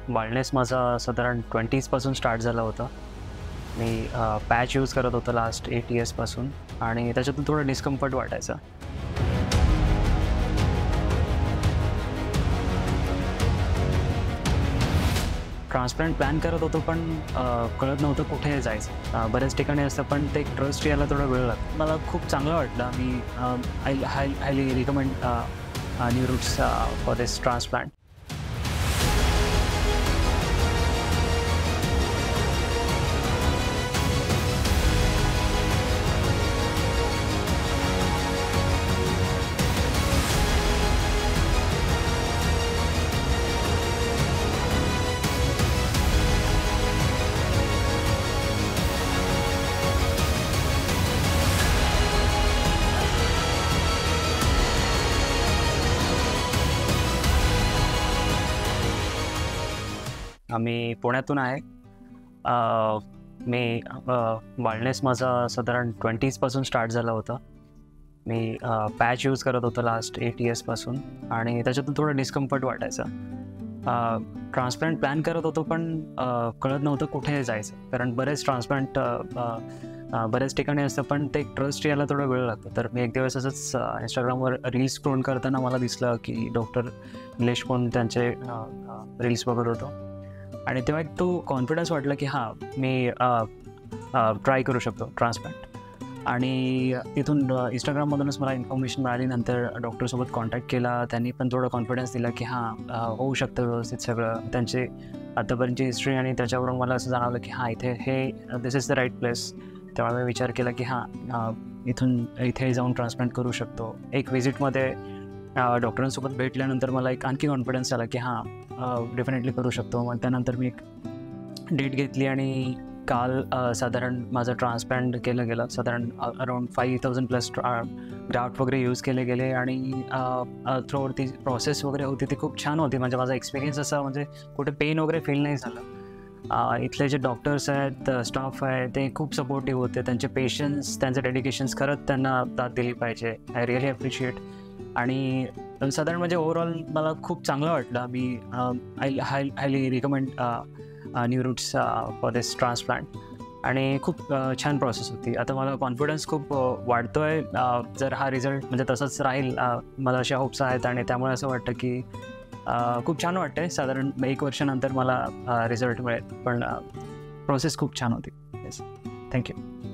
Baldness माझा साधारण 20sपासून start झाला होता. मी पॅच यूज करत होतो लास्ट 8 इयर्सपासून आणि त्याच्यातून थोडं डिस्कम्फर्ट वाटायचं. ट्रान्सप्लांट प्लॅन करत होतो पण कळत नव्हतं कुठे जायचं. बऱ्याच ठिकाणी असतं पण ते ट्रस्ट यायला थोडा वेळ लागतो. मला खूप चांगलं वाटलं. मी highly recommend New Roots for this transplant. मी पुण्यातून आहे. मी बाल्डनेस माझा साधारण 20sपासून स्टार्ट झाला होता. मी पॅच यूज करत होतो लास्ट 8 इयर्सपासून आणि त्याच्यातून थोडं डिस्कम्फर्ट वाटायचं. ट्रान्सप्लांट प्लॅन करत होतो पण कळत नव्हतं कुठे जायचं, कारण बऱ्याच ठिकाणी असतं पण ते ट्रस्ट यायला थोडा वेळ लागतो. तर मी एक दिवस असंच इंस्टाग्रामवर रील्स स्क्रोल करताना मला दिसलं की डॉक्टर निलेश कोण त्यांचे रील्स बघत होतो आणि तेव्हा एक तो कॉन्फिडन्स वाटला की हां, मी ट्राय करू शकतो ट्रान्सप्लांट. आणि तिथून इंस्टाग्राममधूनच मला इन्फॉर्मेशन मिळाली. नंतर डॉक्टरसोबत कॉन्टॅक्ट केला. त्यांनी पण थोडं कॉन्फिडन्स दिला की हां, होऊ शकतं व्यवस्थित सगळं. त्यांचे आतापर्यंतची हिस्ट्री आणि त्याच्यावरून मला असं जाणवलं की हां, दिस इज द राईट प्लेस. तेव्हा मी विचार केला की हां, इथे जाऊन ट्रान्सप्लांट करू शकतो. एक व्हिजिटमध्ये डॉक्टरांसोबत भेटल्यानंतर मला एक आणखी कॉन्फिडन्स आला की हां, डेफिनेटली करू शकतो. मग त्यानंतर मी एक डेट घेतली आणि काल साधारण माझं ट्रान्सप्लांट केलं गेलं. साधारण अराउंड 5000+ ग्राफ्ट वगैरे यूज केले गेले आणि थ्रूआउट ती प्रोसेस वगैरे होती ती खूप छान होती. म्हणजे माझा एक्सपिरियन्स असा, म्हणजे कुठे पेन वगैरे फील नाही झालं. इथले जे डॉक्टर्स आहेत, स्टाफ आहे, ते खूप सपोर्टिव्ह होते. त्यांचे पेशन्स, त्यांचे डेडिकेशन्स खरंच त्यांना दाद दिली पाहिजे. I really appreciate. आणि साधारण म्हणजे ओव्हरऑल मला खूप चांगलं वाटलं. मी highly recommend New Roots for this transplant आणि खूप छान प्रोसेस होती. आता मला कॉन्फिडन्स खूप वाढतो आहे. जर हा रिझल्ट म्हणजे तसंच राहील, मला अशा होप्स आहेत आणि त्यामुळे असं वाटतं की खूप छान वाटतं आहे. साधारण 1 वर्षानंतर मला रिझल्ट मिळेल, पण प्रोसेस खूप छान होती. Yes, thank you.